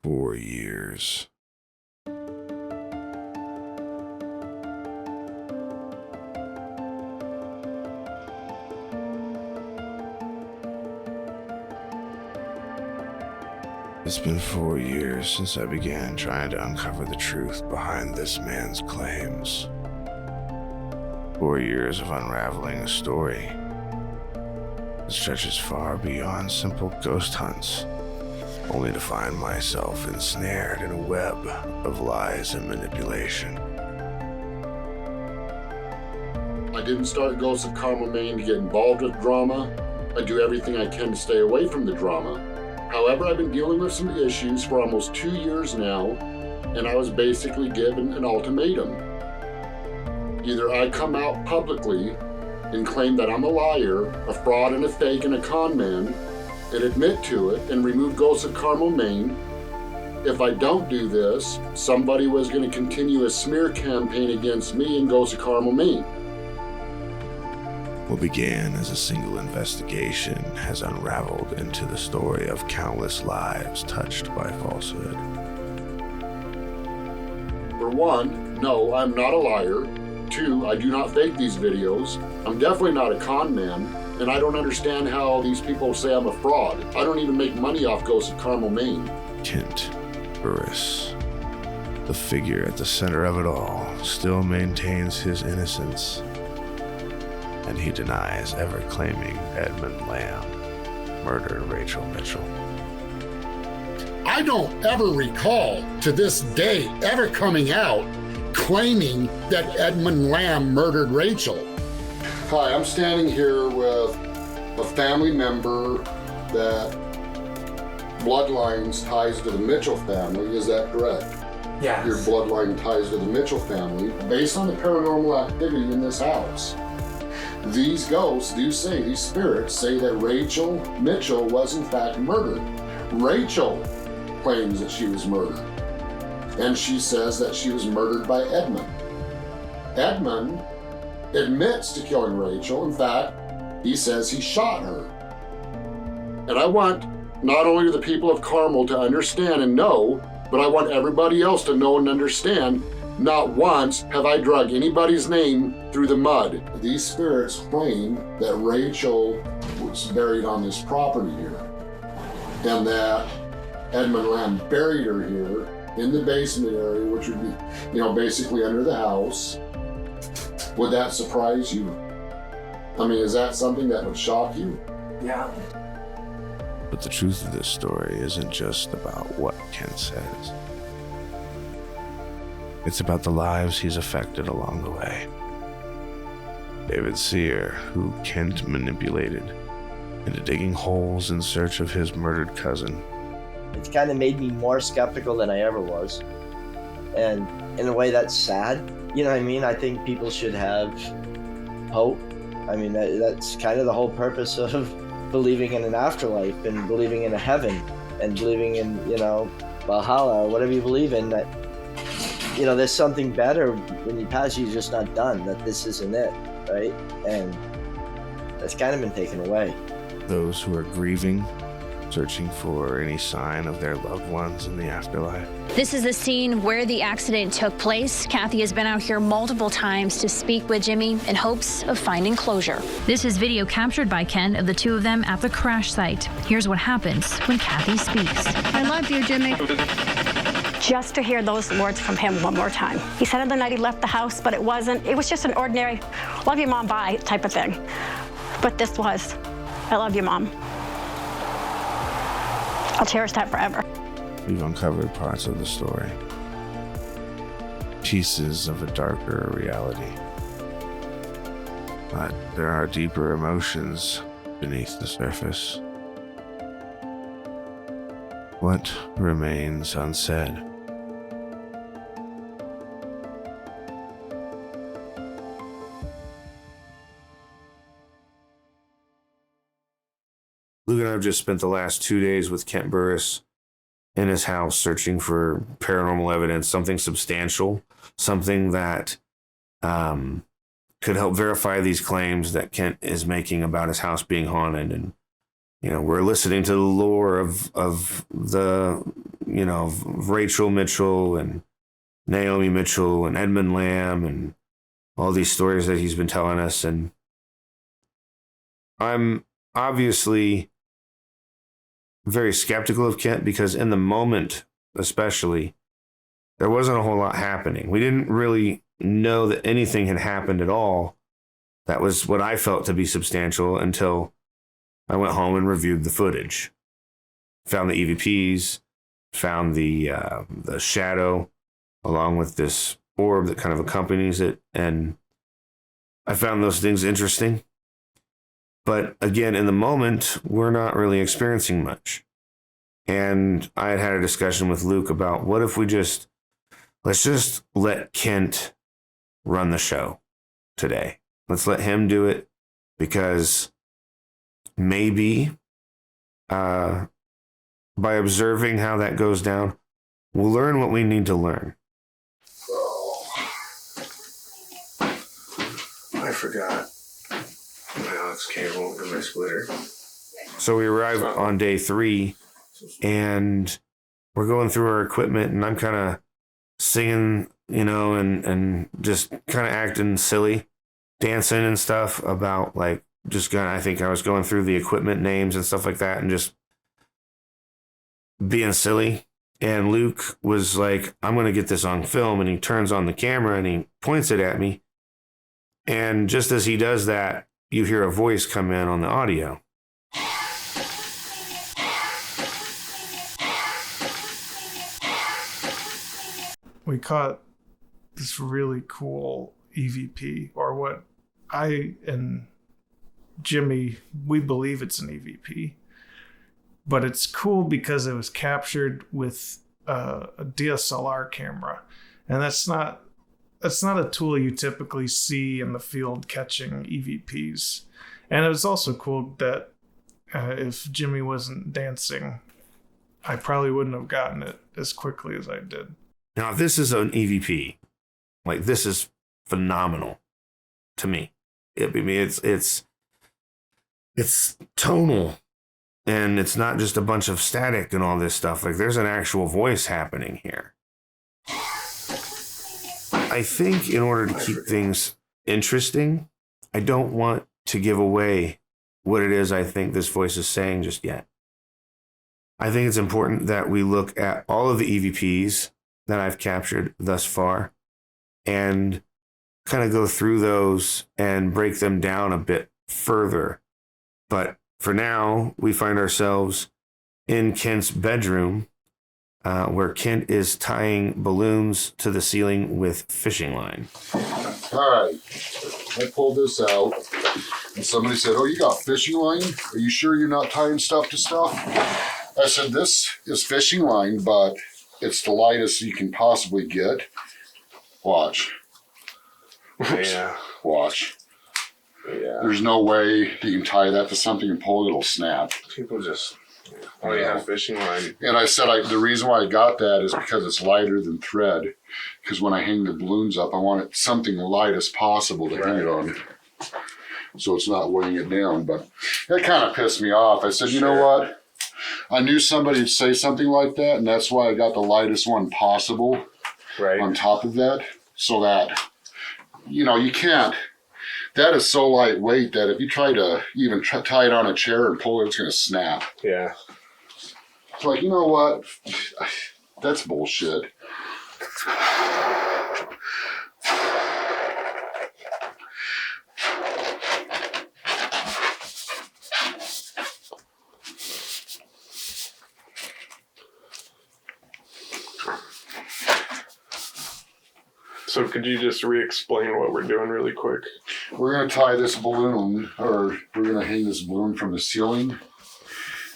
4 years. It's been 4 years since I began trying to uncover the truth behind this man's claims. 4 years of unraveling a story that stretches far beyond simple ghost hunts, only to find myself ensnared in a web of lies and manipulation. I didn't start Ghosts of Carmel, Maine to get involved with drama. I do everything I can to stay away from the drama. However, I've been dealing with some issues for almost 2 years now, and I was basically given an ultimatum. Either I come out publicly and claim that I'm a liar, a fraud and a fake and a con man, and admit to it and remove Ghosts of Carmel, Maine. If I don't do this, somebody was going to continue a smear campaign against me and Ghosts of Carmel, Maine. What began as a single investigation has unraveled into the story of countless lives touched by falsehood. For one, no, I'm not a liar. 2, I do not fake these videos. I'm definitely not a con man, and I don't understand how these people say I'm a fraud. I don't even make money off Ghosts of Carmel, Maine. Kent Burris, the figure at the center of it all, still maintains his innocence, and he denies ever claiming Edmund Lamb murdered Rachel Mitchell. I don't ever recall to this day ever coming out claiming that Edmund Lamb murdered Rachel. Hi, I'm standing here with a family member that bloodlines ties to the Mitchell family. Is that correct? Yes. Your bloodline ties to the Mitchell family. Based on the paranormal activity in this house, these ghosts do say, these spirits say that Rachel Mitchell was in fact murdered. Rachel claims that she was murdered. And she says that she was murdered by Edmund. Edmund admits to killing Rachel. In fact, he says he shot her. And I want not only the people of Carmel to understand and know, but I want everybody else to know and understand. Not once have I drug anybody's name through the mud. These spirits claim that Rachel was buried on this property here, and that Edmund Lamb buried her here in the basement area, which would be, basically under the house. Would that surprise you? I mean, is that something that would shock you? Yeah. But the truth of this story isn't just about what Kent says. It's about the lives he's affected along the way. David Sear, who Kent manipulated into digging holes in search of his murdered cousin. It's kind of made me more skeptical than I ever was. And in a way, that's sad. You know what I mean? I think people should have hope. I mean, that's kind of the whole purpose of believing in an afterlife and believing in a heaven and believing in, Valhalla or whatever you believe in, that there's something better when you pass, you're just not done, that this isn't it, right? And that's kind of been taken away. Those who are grieving, searching for any sign of their loved ones in the afterlife. This is the scene where the accident took place. Kathy has been out here multiple times to speak with Jimmy in hopes of finding closure. This is video captured by Ken of the two of them at the crash site. Here's what happens when Kathy speaks. I love you, Jimmy. Just to hear those words from him one more time. He said on the night he left the house, but it was just an ordinary, love you, Mom, bye type of thing. But this was, I love you, Mom. I'll cherish that forever. We've uncovered parts of the story, pieces of a darker reality. But there are deeper emotions beneath the surface. What remains unsaid? Luke and I have just spent the last 2 days with Kent Burris in his house searching for paranormal evidence, something substantial, something that could help verify these claims that Kent is making about his house being haunted. And, we're listening to the lore of the, of Rachel Mitchell and Naomi Mitchell and Edmund Lamb and all these stories that he's been telling us. And I'm obviously very skeptical of Kent because in the moment, especially, there wasn't a whole lot happening. We didn't really know that anything had happened at all. That was what I felt to be substantial until I went home and reviewed the footage. Found the EVPs, found the shadow along with this orb that kind of accompanies it. And I found those things interesting. But again, in the moment, we're not really experiencing much. And I had a discussion with Luke about what if let's just let Kent run the show today. Let's let him do it because maybe by observing how that goes down, we'll learn what we need to learn. I forgot my aux cable and my splitter. So we arrive on day 3 and we're going through our equipment and I'm kind of singing, and just kind of acting silly, dancing and stuff about I think I was going through the equipment names and stuff like that and just being silly. And Luke was like, I'm going to get this on film. And he turns on the camera and he points it at me. And just as he does that, you hear a voice come in on the audio. We caught this really cool EVP, or what I and Jimmy, we believe it's an EVP. But it's cool because it was captured with a DSLR camera. And that's not a tool you typically see in the field catching EVPs. And it was also cool that if Jimmy wasn't dancing, I probably wouldn't have gotten it as quickly as I did. Now, if this is an EVP, this is phenomenal to me. It's tonal, and it's not just a bunch of static and all this stuff. There's an actual voice happening here. I think in order to keep things interesting, I don't want to give away what it is I think this voice is saying just yet. I think it's important that we look at all of the EVPs that I've captured thus far and kind of go through those and break them down a bit further. But for now, we find ourselves in Kent's bedroom where Kent is tying balloons to the ceiling with fishing line. All right, I pulled this out and somebody said, "Oh, you got fishing line? Are you sure you're not tying stuff to stuff?" I said, "This is fishing line, but it's the lightest you can possibly get. Watch." Yeah. Watch. Yeah. There's no way you can tie that to something and pull it, it'll snap. People just, fishing line. And I said the reason why I got that is because it's lighter than thread. Because when I hang the balloons up, I want it something light as possible to hang it on. So it's not weighing it down. But that kind of pissed me off. I said, you know what? I knew somebody would say something like that, and that's why I got the lightest one possible on top of that. So that, you can't. That is so lightweight that if you try to even tie it on a chair and pull it, it's going to snap. Yeah. It's you know what? That's bullshit. So could you just re-explain what we're doing really quick? We're going to tie this balloon, or we're going to hang this balloon from the ceiling.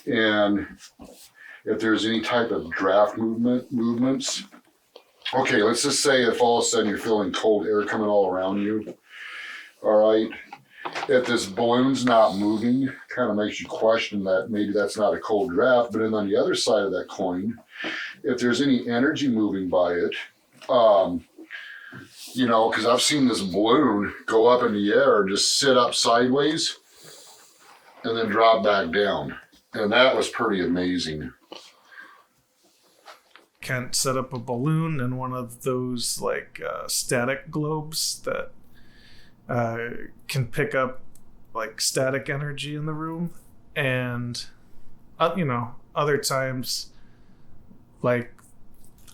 And if there's any type of draft movements, okay, let's just say if all of a sudden you're feeling cold air coming all around you, all right, if this balloon's not moving, kind of makes you question that maybe that's not a cold draft. But then on the other side of that coin, if there's any energy moving by it, because I've seen this balloon go up in the air and just sit up sideways and then drop back down. And that was pretty amazing. Kent set up a balloon and one of those like static globes that can pick up like static energy in the room. And other times, like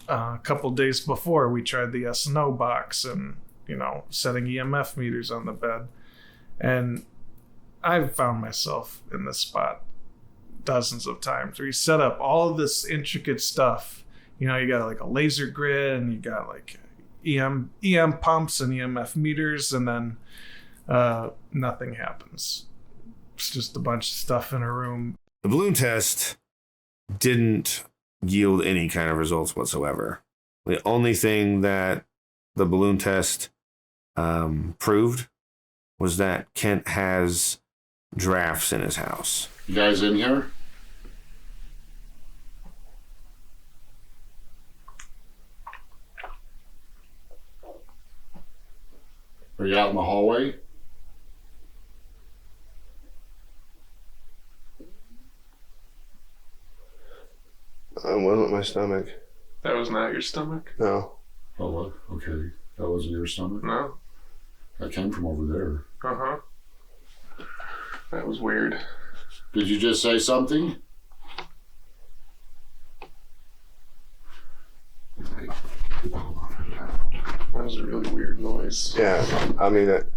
a couple days before, we tried the SNO box and setting EMF meters on the bed. And I've found myself in this spot dozens of times where you set up all of this intricate stuff. You got like a laser grid and you got like EM pumps and EMF meters, and then nothing happens. It's just a bunch of stuff in a room. The balloon test didn't yield any kind of results whatsoever. The only thing that the balloon test proved was that Kent has drafts in his house. You guys in here? Are you out in the hallway? It wasn't my stomach. That was not your stomach? No. Oh, what? Okay. That wasn't your stomach? No. That came from over there. Uh-huh. That was weird. Did you just say something? That was a really weird noise. Yeah, I mean, it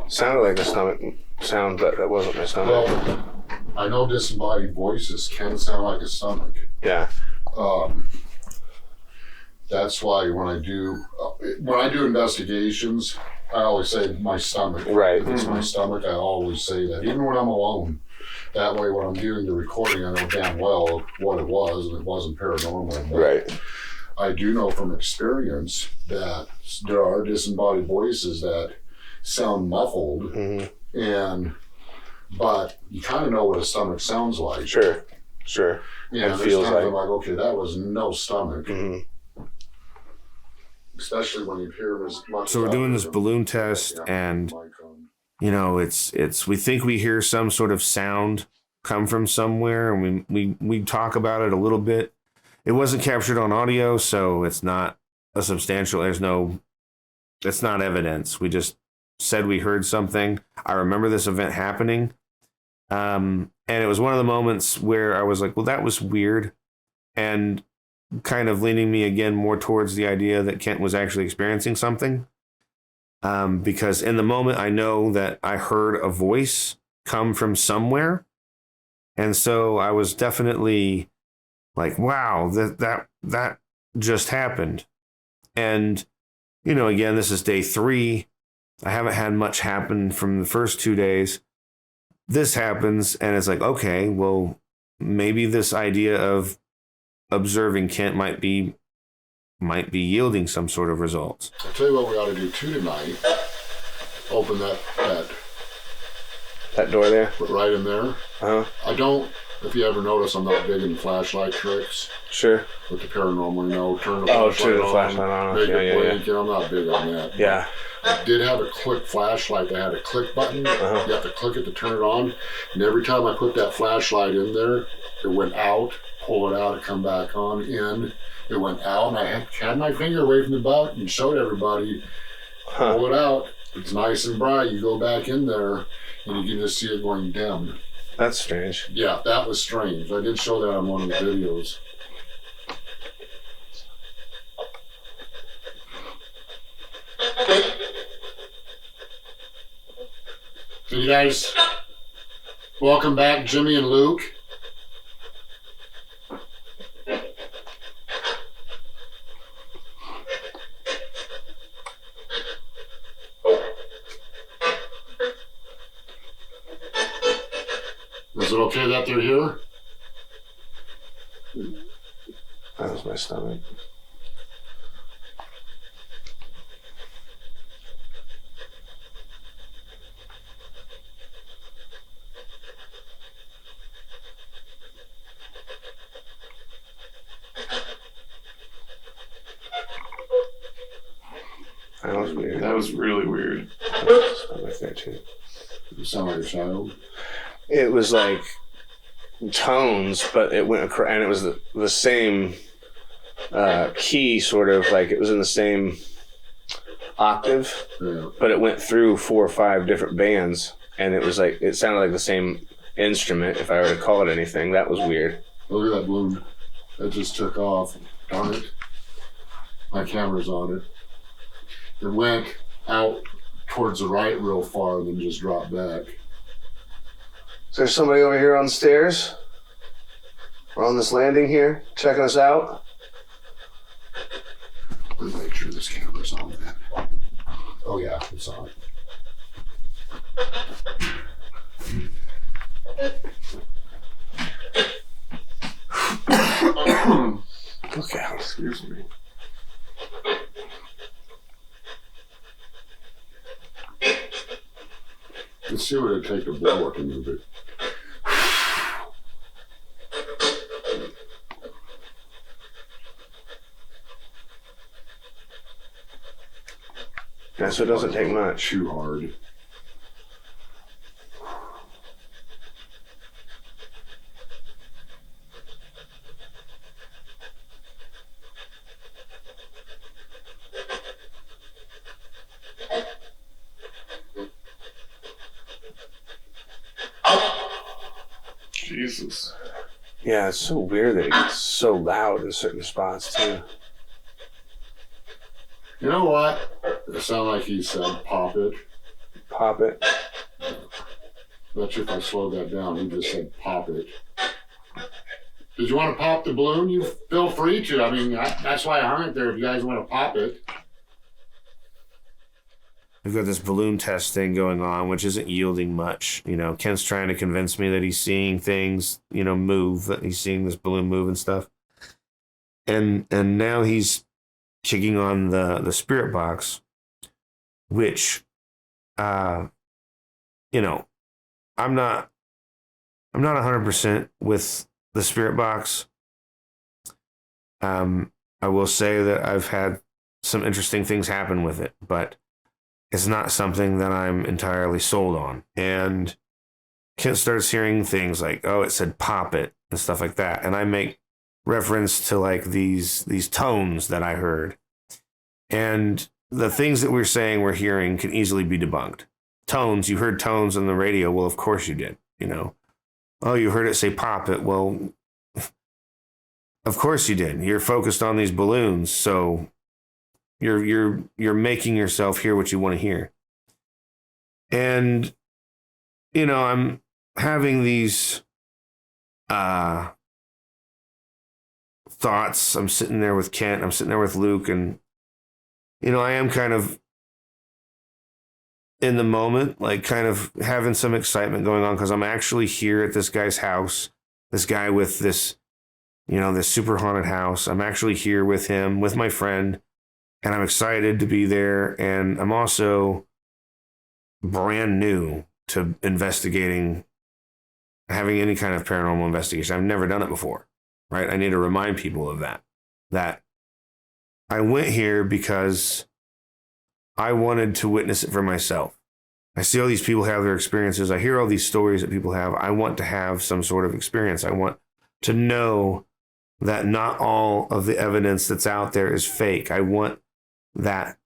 sounded like a stomach sound, but that wasn't my stomach. Well, I know disembodied voices can sound like a stomach. Yeah. That's why when I do investigations, I always say my stomach. Right. If it's my stomach, I always say that, even when I'm alone. That way, when I'm doing the recording, I know damn well what it was, and it wasn't paranormal. But Right. I do know from experience that there are disembodied voices that sound muffled, but you kind of know what a stomach sounds like. Sure. Yeah, It there's feels times like. I'm like, okay, that was no stomach. Especially when you hear as much. So we're doing this balloon test, and it's we think we hear some sort of sound come from somewhere, and we talk about it a little bit. It wasn't captured on audio, so it's not a substantial. It's not evidence. We just said we heard something. I remember this event happening, and it was one of the moments where I was like, "Well, that was weird," and kind of leaning me again more towards the idea that Kent was actually experiencing something. Because in the moment, I know that I heard a voice come from somewhere. And so I was definitely like, wow, that just happened. And, again, this is day 3. I haven't had much happen from the first 2 days. This happens, and it's like, okay, well, maybe this idea of observing Kent might be yielding some sort of results. I'll tell you what we ought to do too tonight. Open that door there? right in there. I don't, if you ever notice, I'm not big in flashlight tricks. Sure. With the paranormal, turn the flashlight on. Make it blink, I'm not big on that. Yeah. I did have a click flashlight that had a click button. You have to click it to turn it on. And every time I put that flashlight in there, it went out, pull it out, it come back on, in. It went out, and I had my finger away from the button and showed everybody, pull it out. It's nice and bright. You go back in there, and you can just see it going dim. That's strange. Yeah, that was strange. I did show that on one of the videos. So you guys, welcome back, Jimmy and Luke. Is it okay that they're here? That was my stomach. That was weird. That was really weird. Stomach there too. You sound like a child. It was like tones, but it went across, and it was the same key, sort of like it was in the same octave, but it went through 4 or 5 different bands, and it was like, it sounded like the same instrument, if I were to call it anything. That was weird. Look at that balloon. That just took off. Darn it. My camera's on it. It went out towards the right real far and then just dropped back. Is there somebody over here on the stairs? Or on this landing here, checking us out? Let me make sure this camera's on that. Oh yeah, it's on. Okay, excuse me. Let's see what it'd take to blow it and move it. Yeah, so it doesn't take much. Too hard. Jesus. Yeah, it's so weird that it gets so loud in certain spots too. You know what? It sounded like he said pop it. Pop it. Bet you if I slowed that down, he just said pop it. Did you want to pop the balloon? You feel free to. I mean, that's why I hung it there if you guys want to pop it. We've got this balloon test thing going on, which isn't yielding much. You know, Kent's trying to convince me that he's seeing things, you know, move, that he's seeing this balloon move and stuff. And now he's kicking on the spirit box, which, you know, I'm not 100% with the spirit box. I will say that I've had some interesting things happen with it, but it's not something that I'm entirely sold on. And Kent starts hearing things like, oh, it said pop it and stuff like that. And I make reference to like these tones that I heard. And the things that we're saying we're hearing can easily be debunked. Tones, you heard tones on the radio. Well, of course you did, you know. Oh, you heard it say pop it. Well, of course you did. You're focused on these balloons, so you're making yourself hear what you want to hear. And, you know, I'm having these thoughts. I'm sitting there with Kent. I'm sitting there with Luke. And, you know, I am kind of in the moment, like kind of having some excitement going on because I'm actually here at this guy's house. This guy with this, you know, this super haunted house. I'm actually here with him, with my friend. And I'm excited to be there. And I'm also brand new to investigating, having any kind of paranormal investigation. I've never done it before, right? I need to remind people of that I went here because I wanted to witness it for myself. I see all these people have their experiences. I hear all these stories that people have. I want to have some sort of experience. I want to know that not all of the evidence that's out there is fake. I want that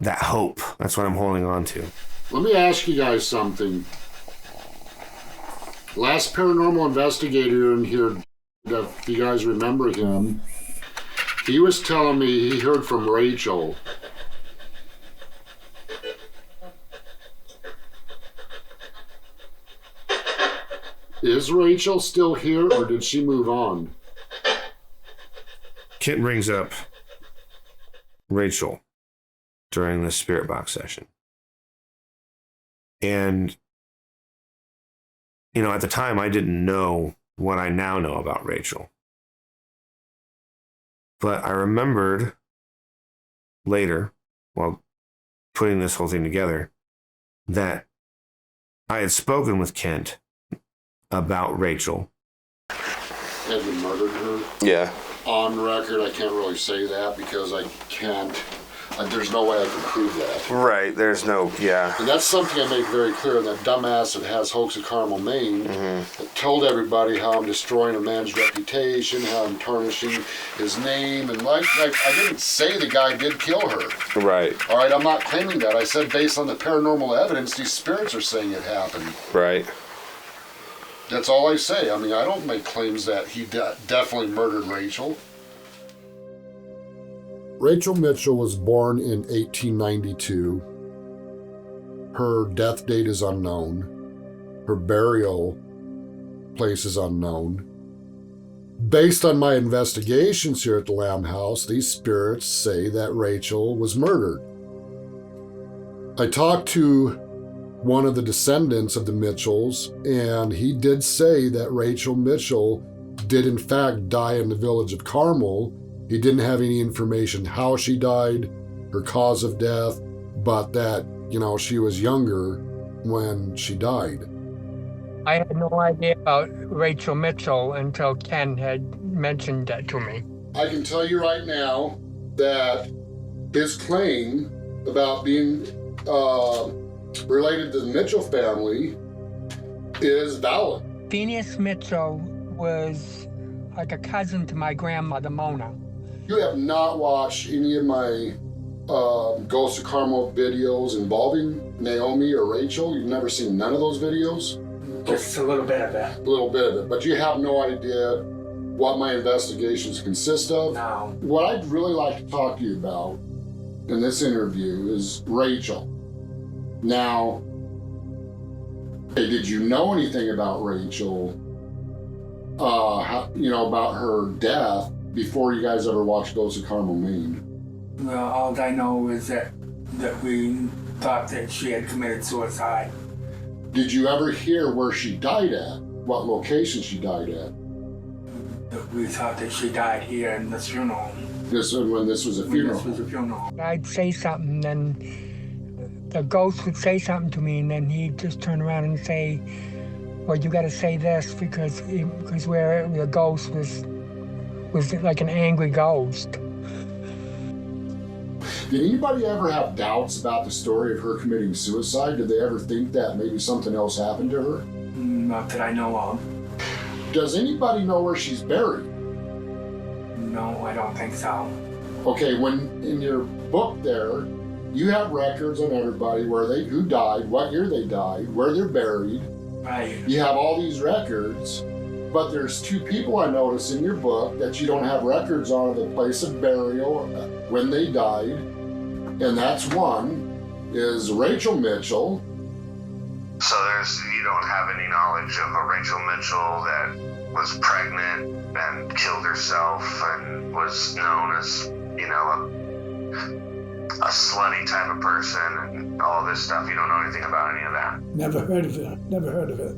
hope. That's what I'm holding on to. Let me ask you guys something. Last paranormal investigator in here, if you guys remember him, he was telling me he heard from Rachel. Is Rachel still here or did she move on? Kent brings up Rachel during the spirit box session. And, you know, at the time I didn't know what I now know about Rachel. But I remembered later, while putting this whole thing together, that I had spoken with Kent about Rachel. Had you murdered her? Yeah. On record, I can't really say that because I can't. There's no way I can prove that. Right, there's no, yeah. And that's something I make very clear in that dumbass that has Ghosts of Carmel, Maine, that told everybody how I'm destroying a man's reputation, how I'm tarnishing his name, and like I didn't say the guy did kill her. Right. All right, I'm not claiming that. I said based on the paranormal evidence, these spirits are saying it happened. Right. That's all I say. I mean, I don't make claims that he definitely murdered Rachel. Rachel Mitchell was born in 1892. Her death date is unknown. Her burial place is unknown. Based on my investigations here at the Lamb House, these spirits say that Rachel was murdered. I talked to one of the descendants of the Mitchells, and he did say that Rachel Mitchell did in fact die in the village of Carmel. He didn't have any information how she died, her cause of death, but that, she was younger when she died. I had no idea about Rachel Mitchell until Ken had mentioned that to me. I can tell you right now that his claim about being related to the Mitchell family is valid. Phineas Mitchell was like a cousin to my grandmother, Mona. You have not watched any of my Ghosts of Carmel videos involving Naomi or Rachel? You've never seen none of those videos? Just a little bit of it. A little bit of it, but you have no idea what my investigations consist of? No. What I'd really like to talk to you about in this interview is Rachel. Now, did you know anything about Rachel, about her death before you guys ever watched Ghosts of Carmel, Maine? Well, all I know is that we thought that she had committed suicide. Did you ever hear where she died at? What location she died at? We thought that she died here in this funeral home. When this was a funeral? This was a funeral. I'd say something, then the ghost would say something to me, and then he'd just turn around and say, well, you got to say this because where the ghost was like an angry ghost. Did anybody ever have doubts about the story of her committing suicide? Did they ever think that maybe something else happened to her? Not that I know of. Does anybody know where she's buried? No, I don't think so. Okay, when in your book there, you have records on everybody who died, what year they died, where they're buried. Right. You have all these records, but there's two people I notice in your book that you don't have records on of the place of burial when they died, and that's one is Rachel Mitchell. So you don't have any knowledge of a Rachel Mitchell that was pregnant and killed herself and was known as, a slutty type of person and all this stuff. You don't know anything about any of that. Never heard of it.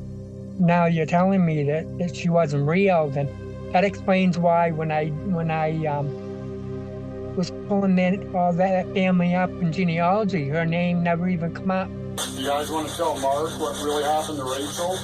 Now you're telling me that she wasn't real, then that explains why when I was pulling all that family up in genealogy, her name never even come up. You guys want to tell Mark what really happened to Rachel?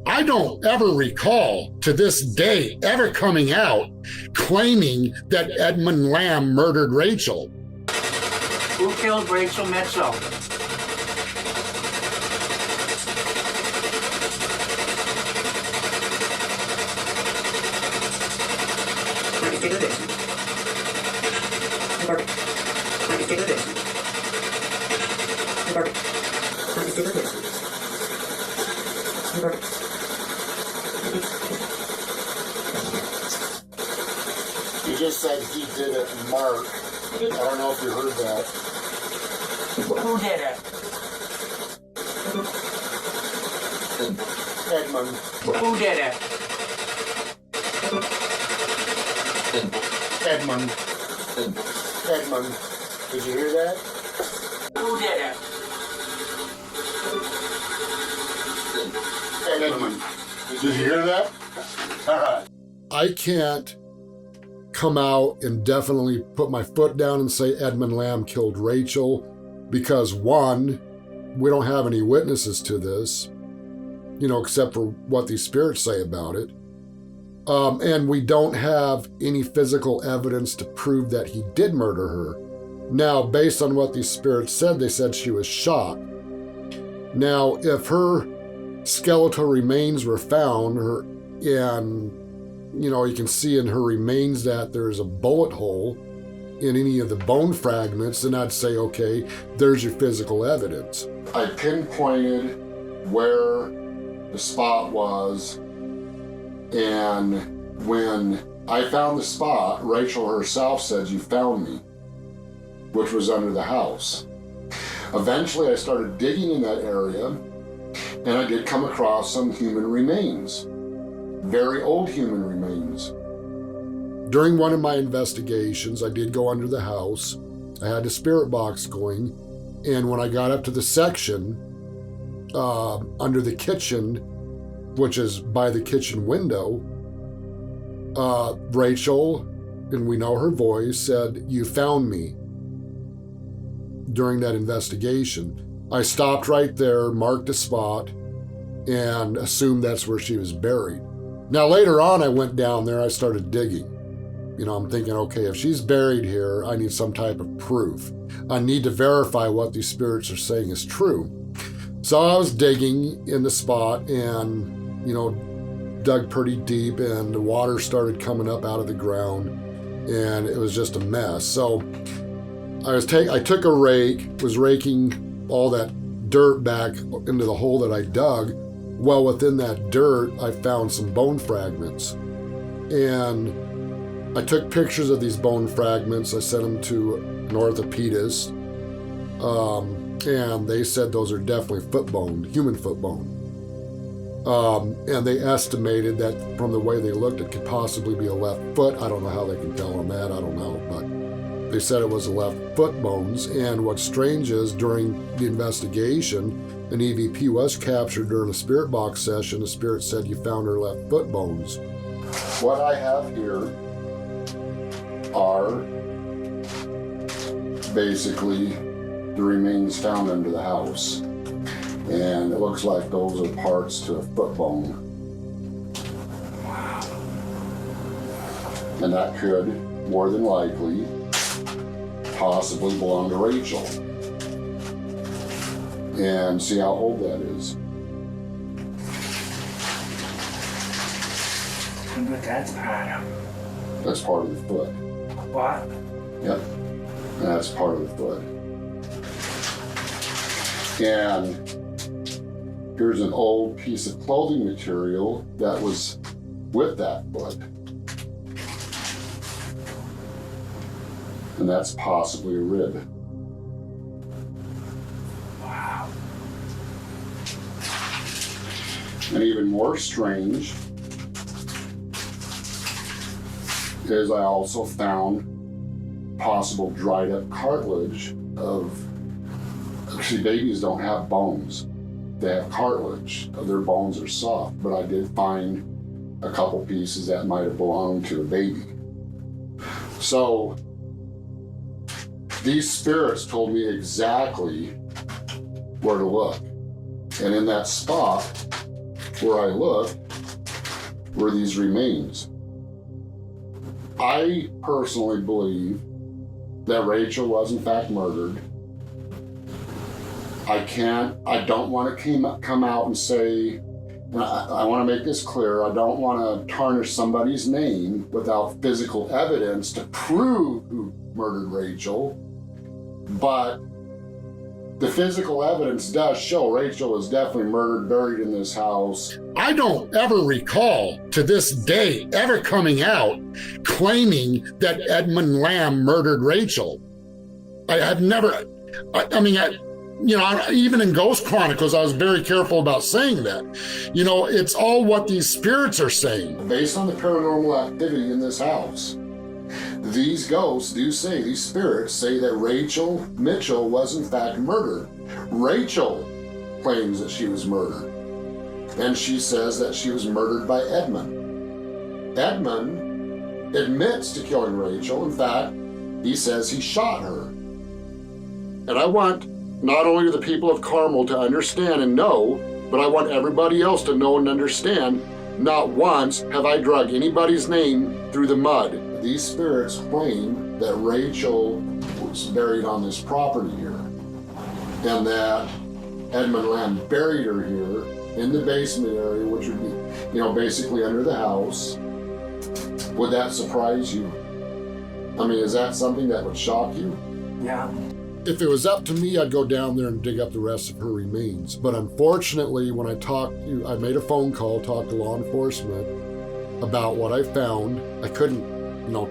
I don't ever recall to this day ever coming out claiming that Edmund Lamb murdered Rachel. Who killed Rachel Mitchell? You just said he did it, Mark. I don't know if you heard that. Who did it? Edmund. Who did it? Edmund. Edmund. Did you hear that? Who did it? Edmund. Did you hear that? All right. I can't come out and definitely put my foot down and say Edmund Lamb killed Rachel because, one, we don't have any witnesses to this, except for what these spirits say about it. And we don't have any physical evidence to prove that he did murder her. Now, based on what these spirits said, they said she was shot. Now, if her skeletal remains were found, and you can see in her remains that there's a bullet hole in any of the bone fragments, then I'd say, okay, there's your physical evidence. I pinpointed where the spot was, and when I found the spot, Rachel herself said, "You found me," which was under the house. Eventually, I started digging in that area, and I did come across some human remains, very old human remains. During one of my investigations, I did go under the house. I had the spirit box going, and when I got up to the section under the kitchen, which is by the kitchen window, Rachel, and we know her voice, said, "You found me." During that investigation, I stopped right there, marked a spot, and assumed that's where she was buried. Now later on, I went down there, I started digging. I'm thinking, okay, if she's buried here, I need some type of proof. I need to verify what these spirits are saying is true. So I was digging in the spot and, dug pretty deep, and the water started coming up out of the ground, and it was just a mess. So I took a rake, was raking all that dirt back into the hole that I dug. Well, within that dirt, I found some bone fragments. And I took pictures of these bone fragments. I sent them to an orthopedist. And they said those are definitely foot bone, human foot bone. And they estimated that from the way they looked, it could possibly be a left foot. I don't know how they can tell on that, I don't know, but they said it was a left foot bones. And what's strange is during the investigation, an EVP was captured during a spirit box session. The spirit said you found her left foot bones. What I have here are basically the remains found under the house. And it looks like those are parts to a foot bone. Wow. And that could, more than likely, possibly belong to Rachel. And see how old that is. But that's part of. That's part of the foot. What? Yep. And that's part of the foot. And here's an old piece of clothing material that was with that foot. And that's possibly a rib. Wow. And even more strange is I also found possible dried up cartilage of, actually babies don't have bones. They have cartilage. Their bones are soft, but I did find a couple pieces that might have belonged to a baby. So these spirits told me exactly where to look. And in that spot where I looked were these remains. I personally believe that Rachel was in fact murdered. I don't want to come out and say, and I want to make this clear, I don't want to tarnish somebody's name without physical evidence to prove who murdered Rachel, but the physical evidence does show Rachel was definitely murdered, buried in this house. I don't ever recall to this day ever coming out claiming that Edmund Lamb murdered Rachel. I have never, even in Ghost Chronicles, I was very careful about saying that. It's all what these spirits are saying. Based on the paranormal activity in this house, these ghosts do say, these spirits say that Rachel Mitchell was in fact murdered. Rachel claims that she was murdered. And she says that she was murdered by Edmund. Edmund admits to killing Rachel. In fact, he says he shot her. And I want not only the people of Carmel to understand and know, but I want everybody else to know and understand, not once have I dragged anybody's name through the mud. These spirits claim that Rachel was buried on this property here, and that Edmund Lamb buried her here in the basement area, which would be, basically under the house. Would that surprise you? I mean, is that something that would shock you? Yeah. If it was up to me, I'd go down there and dig up the rest of her remains. But unfortunately, when I made a phone call, talked to law enforcement about what I found. I couldn't,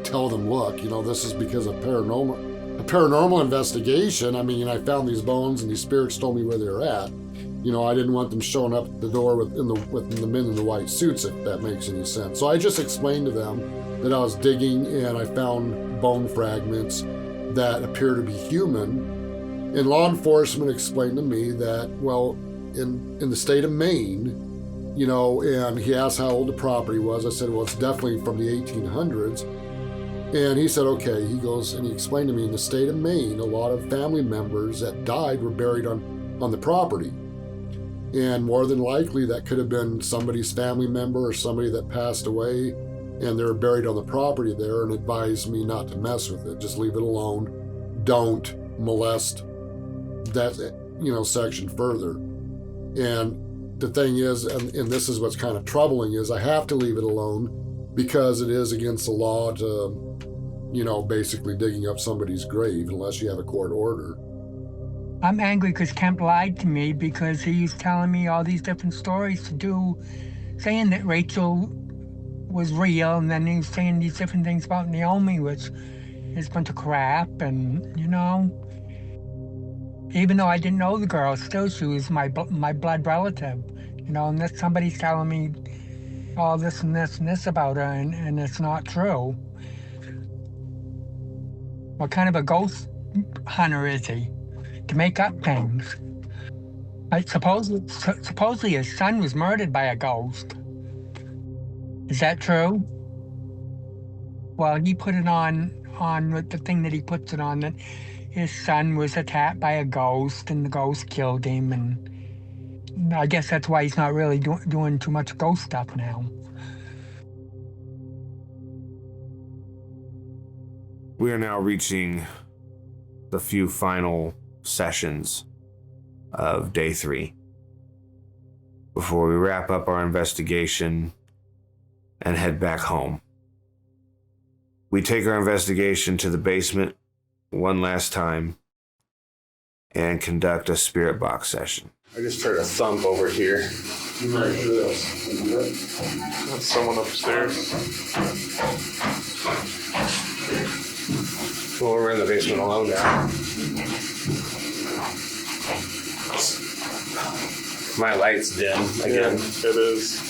tell them, look, this is because of paranormal investigation. I mean, I found these bones and these spirits told me where they're at. I didn't want them showing up at the door with the men in the white suits, if that makes any sense. So I just explained to them that I was digging and I found bone fragments that appear to be human. And law enforcement explained to me that, well, in the state of Maine, and he asked how old the property was. I said, well, it's definitely from the 1800s. And he said, okay. He goes, and he explained to me, in the state of Maine, a lot of family members that died were buried on the property. And more than likely, that could have been somebody's family member or somebody that passed away, and they were buried on the property there, and advised me not to mess with it. Just leave it alone. Don't molest that, section further. And the thing is, and this is what's kind of troubling, is I have to leave it alone because it is against the law to, basically digging up somebody's grave unless you have a court order. I'm angry because Kemp lied to me because he's telling me all these different stories to do, saying that Rachel was real, and then he was saying these different things about Naomi, which is a bunch of crap, and, even though I didn't know the girl, still she was my blood relative, and that somebody's telling me all this and this and this about her, and it's not true. What kind of a ghost hunter is he? To make up things. Supposedly his son was murdered by a ghost. Is that true? Well, he put it on the thing that he puts it on, that his son was attacked by a ghost and the ghost killed him, and I guess that's why he's not really doing too much ghost stuff now. We are now reaching the few final sessions of day 3 before we wrap up our investigation and head back home. We take our investigation to the basement one last time and conduct a spirit box session. I just heard a thump over here. You might hear this. That's someone upstairs. Well, we're in the basement alone now. My light's dim again. Yeah, it is.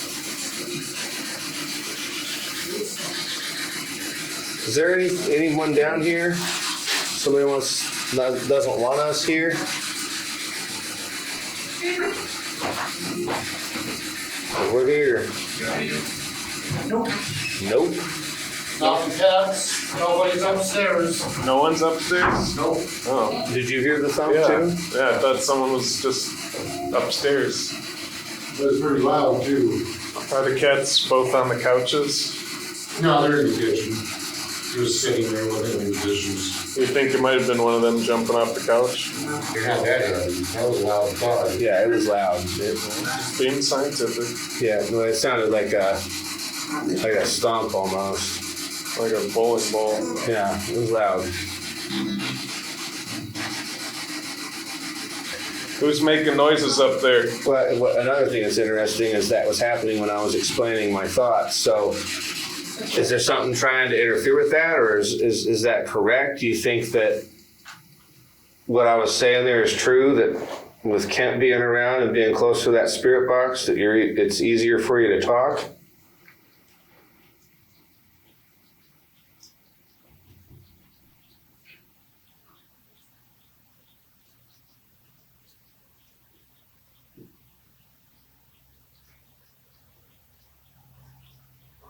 Is there anyone down here? Somebody doesn't want us here? We're here. Nope. Nope. Not the cats. Nobody's upstairs. No one's upstairs? Nope. Oh. Did you hear the thump Yeah. too? Yeah, I thought someone was just upstairs. It was pretty loud, too. Are the cats both on the couches? No, they're in the kitchen. He was sitting there looking at the dishes. You think it might have been one of them jumping off the couch? You had that in. That was a loud thud. Yeah, it was loud. Just being scientific. Yeah, no, it sounded like a stomp almost. Like a bowling ball. Yeah, it was loud. Who's making noises up there? Well, another thing that's interesting is that was happening when I was explaining my thoughts. So, is there something trying to interfere with that, or is that correct? Do you think that what I was saying there is true, that with Kent being around and being close to that spirit box, that it's easier for you to talk?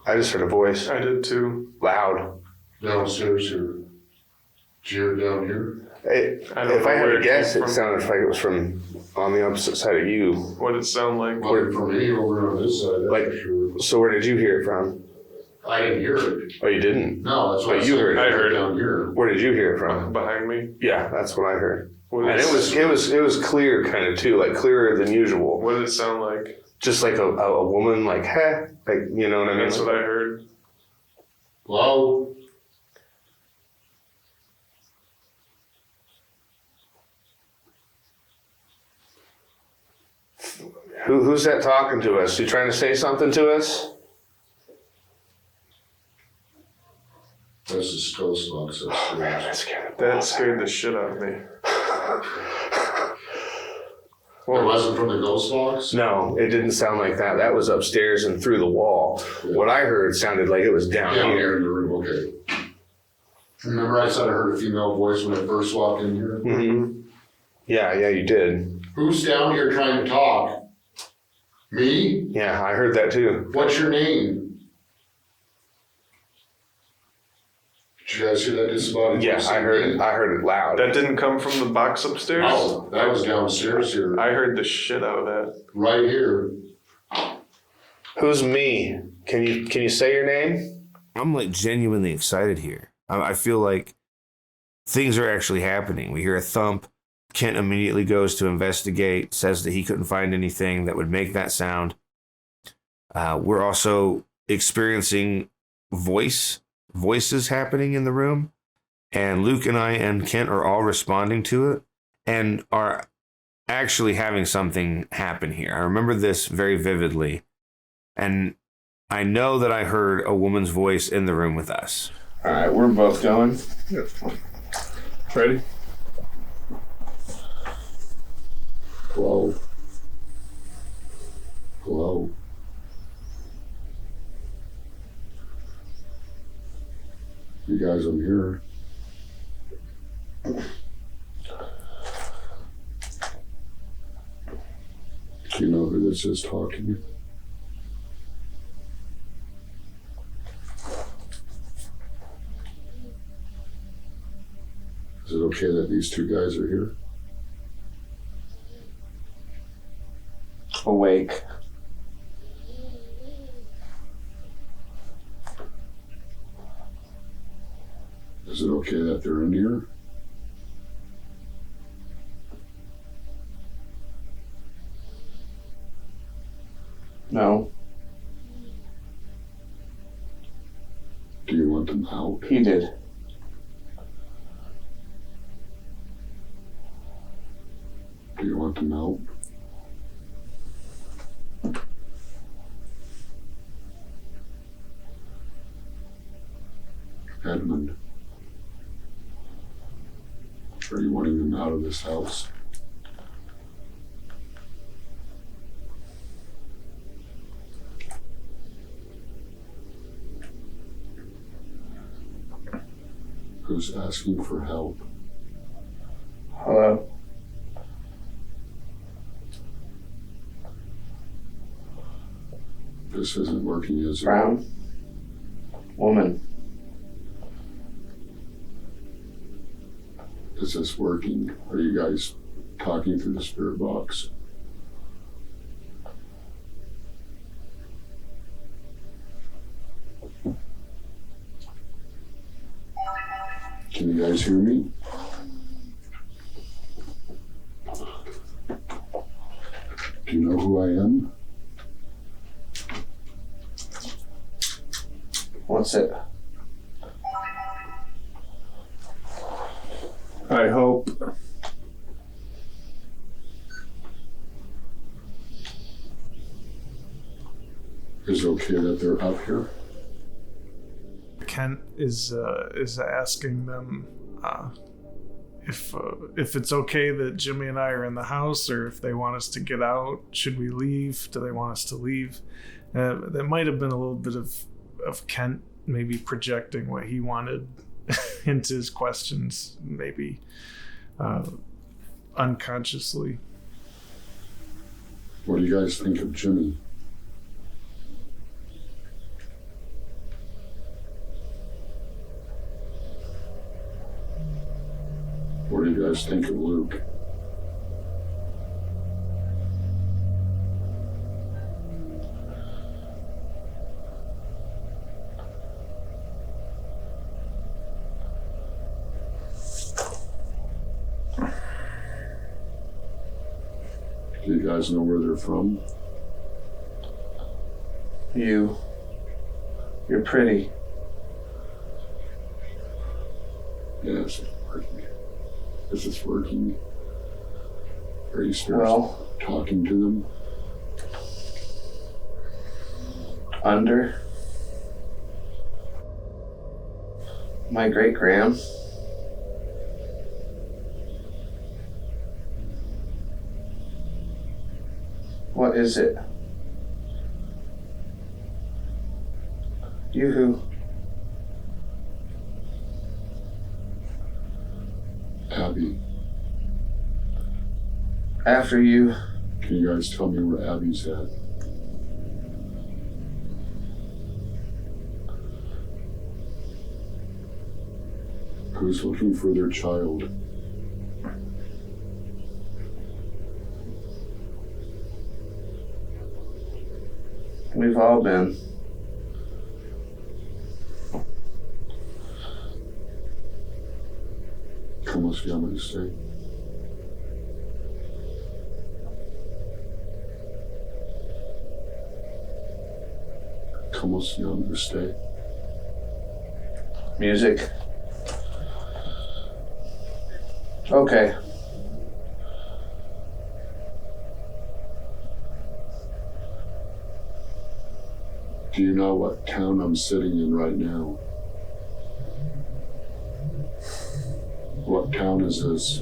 I just heard a voice. I did too. Loud. Downstairs here. Did you hear it down here? If I don't know I had where to it guess, came it from. sounded like it was from on the opposite side of you. What did it sound like? Well, for me, over on this side, that's Like- for sure. So where did you hear it from? I didn't hear it. Oh, you didn't? No, that's what But I you said. heard it. I heard it. down here. Where did you hear it from? Behind me? Yeah, that's what I heard. What And did it was clear kind of too, like clearer than usual. What did it sound like? Just like a woman, like, heh, like, you know what I mean? That's what I heard. Hello? Who's that talking to us? You trying to say something to us? That's the ghost box upstairs. That scared the shit out of me. It wasn't from the ghost box? No, it didn't sound like that. That was upstairs and through the wall. Yeah. What I heard sounded like it was down Down here. here in the room, okay. Remember I said I heard a female voice when I first walked in here? Mm-hmm. Yeah, you did. Who's down here trying to talk? Me? Yeah, I heard that too. What's your name? Did you guys hear that disembodied Yeah, voice? I heard it loud. That didn't come from the box upstairs? No, that was downstairs here. I heard the shit out of that. Right here. Who's me? Can you say your name? I'm like genuinely excited here. I feel like things are actually happening. We hear a thump. Kent immediately goes to investigate, says that he couldn't find anything that would make that sound. We're also experiencing voices happening in the room, and Luke and I and Kent are all responding to it and are actually having something happen here. I remember this very vividly, and I know that I heard a woman's voice in the room with us. All right, we're both going. Ready? Hello. Hello. You guys, I'm here. Do you know who this is talking? Is it okay that these two guys are here? Awake. Is it okay that they're in here? No, Do you want them out? he did. Do you want them out? Edmund, are you wanting them out of this house? Who's asking for help? Hello. This isn't working, is it? Brown. Woman. Is this working? Are you guys talking through the spirit box? Can you guys hear me? Do you know who I am? What's it? I hope. Is it okay that they're up here? Kent is asking them if it's okay that Jimmy and I are in the house, or if they want us to get out. Should we leave? Do they want us to leave? That might have been a little bit of Kent maybe projecting what he wanted into his questions, maybe unconsciously. What do you guys think of Jimmy? do you guys think of Luke? Do you guys know where they're from? You're pretty. Yes, it's working. Is this working? Are you still talking to them? Under my great-gram. What is it? You who? Abby. After you. Can you guys tell me where Abby's at? Who's looking for their child? We've all been. ¿Cómo se llama usted? ¿Cómo se llama usted? Music. Okay. Do you know what town I'm sitting in right now? What town is this?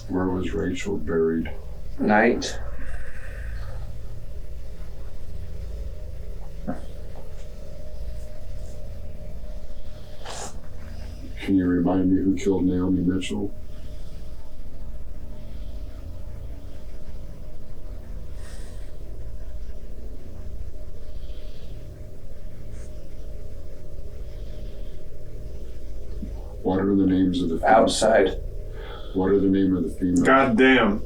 Where was Rachel buried? Night. Can you remind me who killed Naomi Mitchell? What are the names of the females? Outside. What are the name of the females? Goddamn.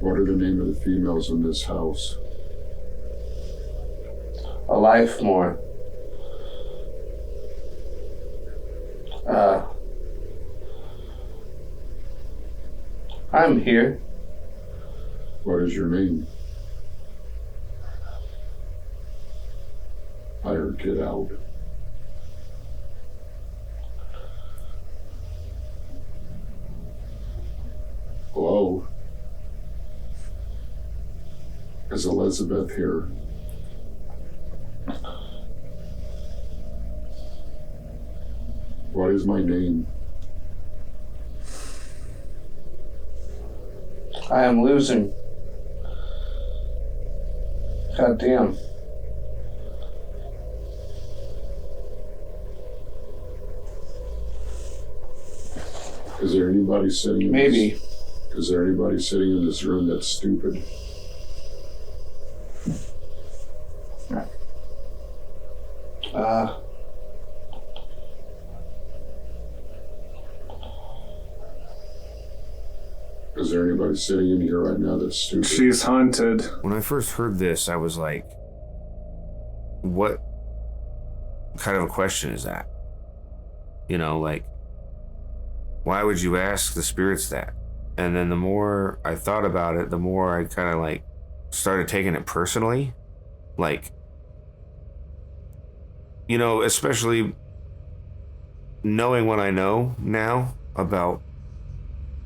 What are the name of the females in this house? A life more. I'm here. What is your name? I heard get out. Hello? Is Elizabeth here? What is my name? I am losing. God damn. Is there anybody sitting in Maybe. Is there anybody sitting in this room that's stupid? Is there anybody sitting in here right now that's stupid? She's haunted. When I first heard this, I was like, what kind of a question is that? You know, like, why would you ask the spirits that? And then the more I thought about it, the more I kind of like started taking it personally. Like, you know, especially knowing what I know now about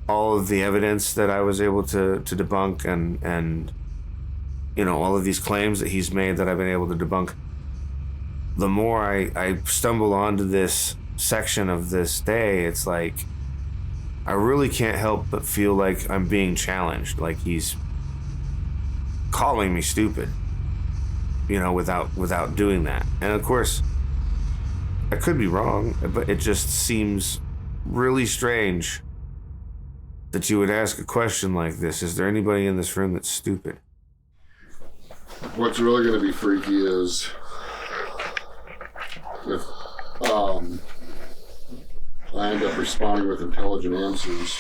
all of the evidence that I was able to debunk and you know, all of these claims that he's made that I've been able to debunk. The more I stumble onto this section of this day, it's like I really can't help but feel like I'm being challenged, like he's calling me stupid, you know, without doing that. And of course, I could be wrong, but it just seems really strange that you would ask a question like this. Is there anybody in this room that's stupid? What's really going to be freaky is if I end up responding with intelligent answers.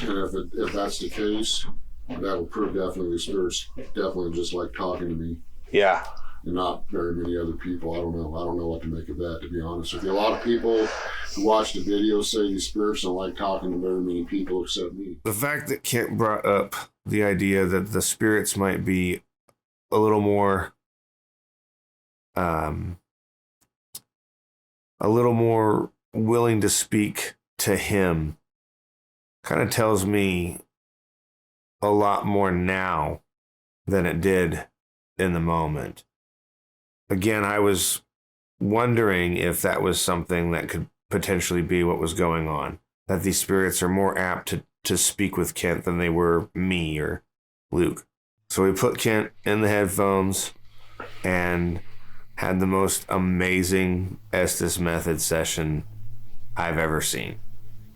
And if that's the case, that'll prove definitely the spirits definitely just like talking to me. Yeah. And not very many other people. I don't know what to make of that, to be honest with you. A lot of people who watch the video say these spirits don't like talking to very many people except me. The fact that Kent brought up the idea that the spirits might be a little more willing to speak to him kind of tells me a lot more now than it did in the moment. Again, I was wondering if that was something that could potentially be what was going on, that these spirits are more apt to speak with Kent than they were me or Luke. So we put Kent in the headphones and had the most amazing Estes method session I've ever seen.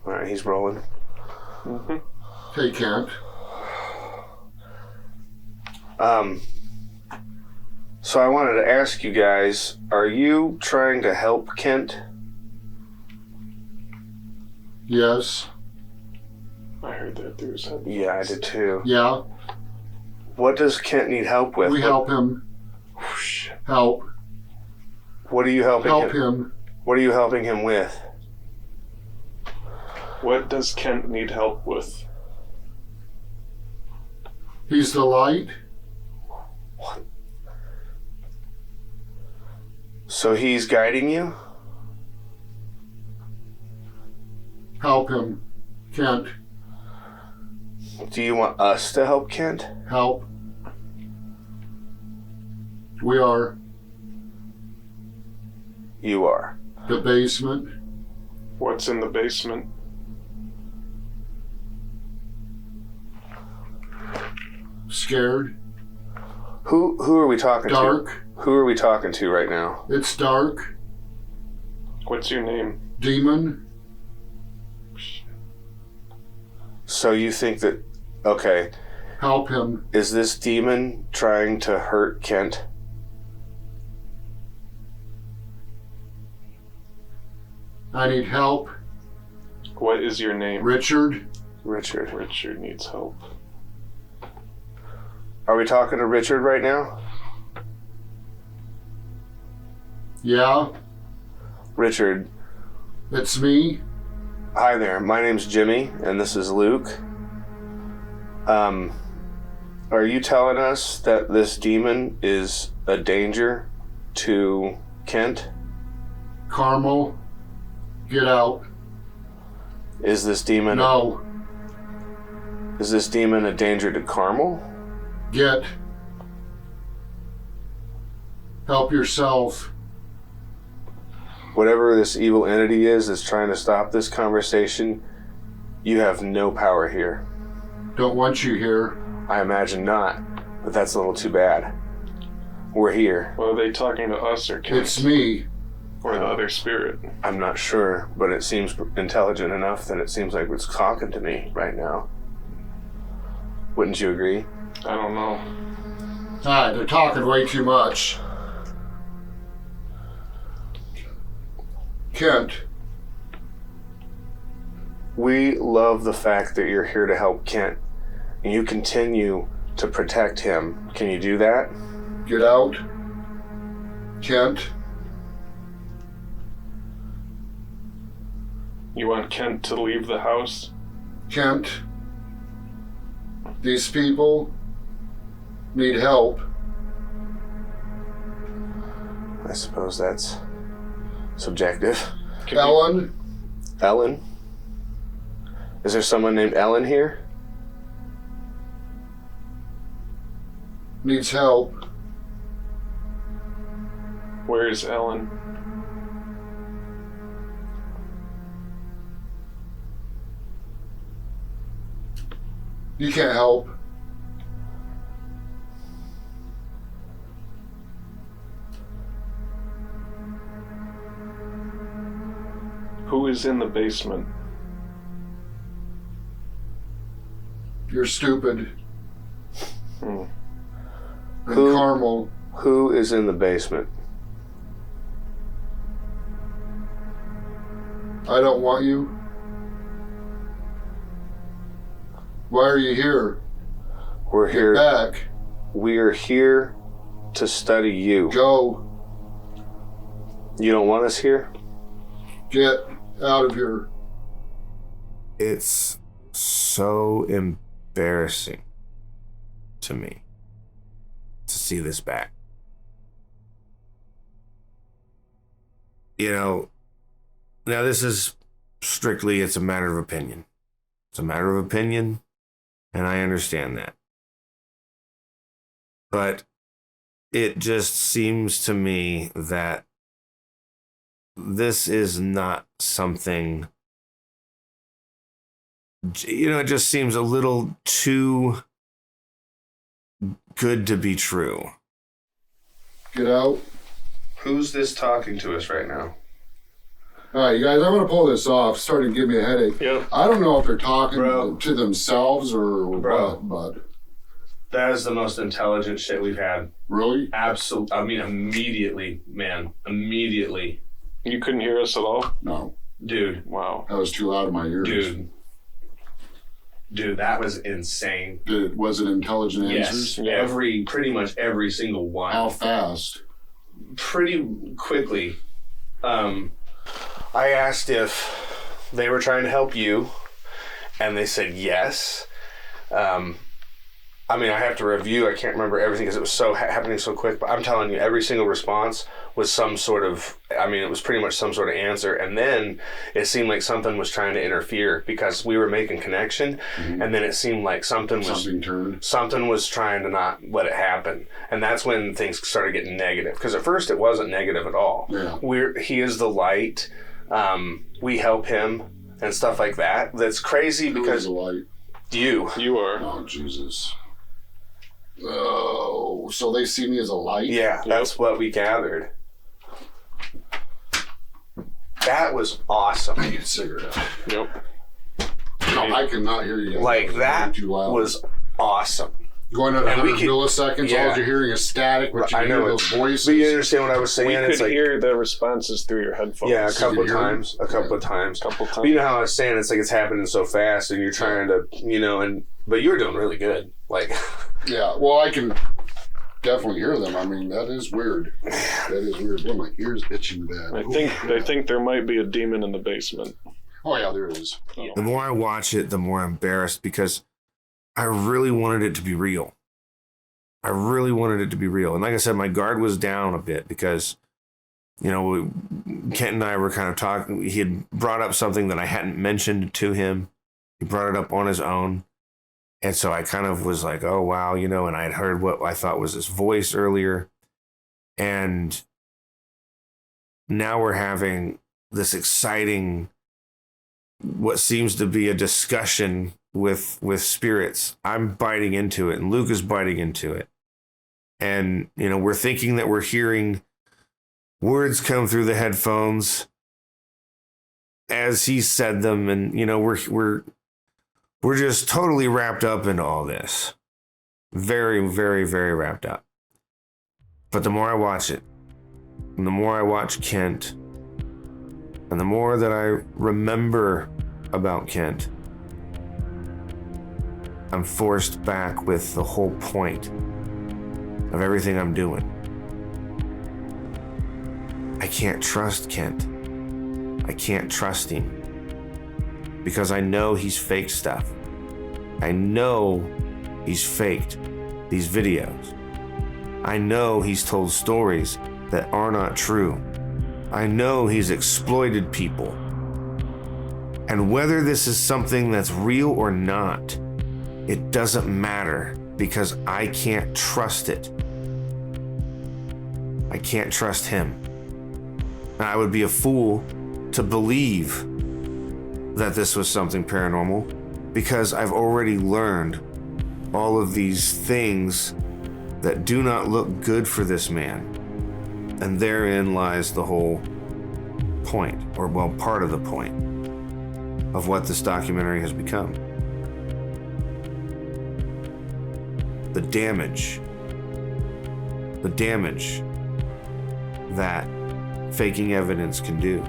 All right, he's rolling. Mm-hmm. Hey, Kent. So I wanted to ask you guys, are you trying to help Kent? Yes. I heard that through his head. Yeah, I did too. Yeah. What does Kent need help with? We help him. Help. What are you helping Help him. What are you helping him with? What does Kent need help with? He's the light. What? So he's guiding you? Help him, Kent. Do you want us to help Kent? Help. We are. You are. The basement. What's in the basement? Scared. Who are we talking to? Dark. Who are we talking to right now? It's dark. What's your name? Demon. So you think that, okay. Help him. Is this demon trying to hurt Kent? I need help. What is your name? Richard. Richard. Richard needs help. Are we talking to Richard right now? Yeah. Richard. It's me. Hi there, my name's Jimmy, and this is Luke. Are you telling us that this demon is a danger to Kent? Carmel. Get out. Is this demon... No. Is this demon a danger to Carmel? Get. Help yourself. Whatever this evil entity is that's trying to stop this conversation, you have no power here. Don't want you here. I imagine not, but that's a little too bad. We're here. Well, are they talking to us or Kent? It's me. Or the other spirit? I'm not sure, but it seems intelligent enough that it seems like it's talking to me right now. Wouldn't you agree? I don't know. Alright, they're talking way too much. Kent. We love the fact that you're here to help Kent, and you continue to protect him. Can you do that? Get out. Kent. You want Kent to leave the house? Kent. These people need help. I suppose that's subjective. Ellen. Ellen? Is there someone named Ellen here? Needs help. Where's Ellen? You can't help. is in the basement? You're stupid. Hmm. And Carmel. Who is in the basement? I don't want you. Why are you here? We're Get here. back. We are here to study you. Go. You don't want us here? Get out of here. It's so embarrassing to me to see this back. You know, now this is strictly, it's a matter of opinion. It's a matter of opinion, and I understand that. But it just seems to me that this is not something, you know, it just seems a little too good to be true. Get out. Who's this talking to us right now? All right, you guys, I'm going to pull this off. It's starting to give me a headache. Yep. I don't know if they're talking Bro. to themselves or Bro. what, but... That is the most intelligent shit we've had. Really? Absolutely. I mean, immediately, man. Immediately. You couldn't hear us at all? No. Dude. Wow. That was too loud in my ears. Dude, that was insane. Was it intelligent answers? Yes. Pretty much every single one. How fast? Pretty quickly. I asked if they were trying to help you, and they said yes. I mean, I have to review. I can't remember everything because it was so happening so quick. But I'm telling you, every single response was some sort of, I mean, it was pretty much some sort of answer. And then it seemed like something was trying to interfere because we were making connection. Mm-hmm. And then it seemed like something was trying to not let it happen. And that's when things started getting negative. Because at first it wasn't negative at all. Yeah. He is the light. We help him and stuff like that. That's crazy because the light? You are. Oh, Jesus. Oh, so they see me as a light? Yeah, that's what we gathered. That was awesome. I need a cigarette. Yep. No, I cannot hear you guys. Like, that was awesome. Going at 100 milliseconds, all you're hearing is static, but you hear those voices. But you understand what I was saying? We could hear the responses through your headphones. Yeah, a couple of times. But you know how I was saying, it's like it's happening so fast, and you're trying to, you know, but you're doing really good. Like... Yeah, well, I can definitely hear them. I mean, that is weird. That is weird. Well, my ears itching bad. I think there might be a demon in the basement. Oh, yeah, there is. The more I watch it, the more I'm embarrassed because I really wanted it to be real. I really wanted it to be real. And like I said, my guard was down a bit because, you know, Kent and I were kind of talking. He had brought up something that I hadn't mentioned to him. He brought it up on his own. And so I kind of was like, oh, wow, you know, and I had heard what I thought was his voice earlier. And now we're having this exciting, what seems to be a discussion with spirits. I'm biting into it, and Luke is biting into it. And, you know, we're thinking that we're hearing words come through the headphones as he said them. And, you know, we're just totally wrapped up into all this. Very, very, very wrapped up. But the more I watch it, and the more I watch Kent, and the more that I remember about Kent, I'm forced back with the whole point of everything I'm doing. I can't trust Kent. I can't trust him. Because I know he's faked stuff. I know he's faked these videos. I know he's told stories that are not true. I know he's exploited people. And whether this is something that's real or not, it doesn't matter because I can't trust it. I can't trust him. And I would be a fool to believe that this was something paranormal because I've already learned all of these things that do not look good for this man. And therein lies the whole point, or well, part of the point. of what this documentary has become. The damage that faking evidence can do.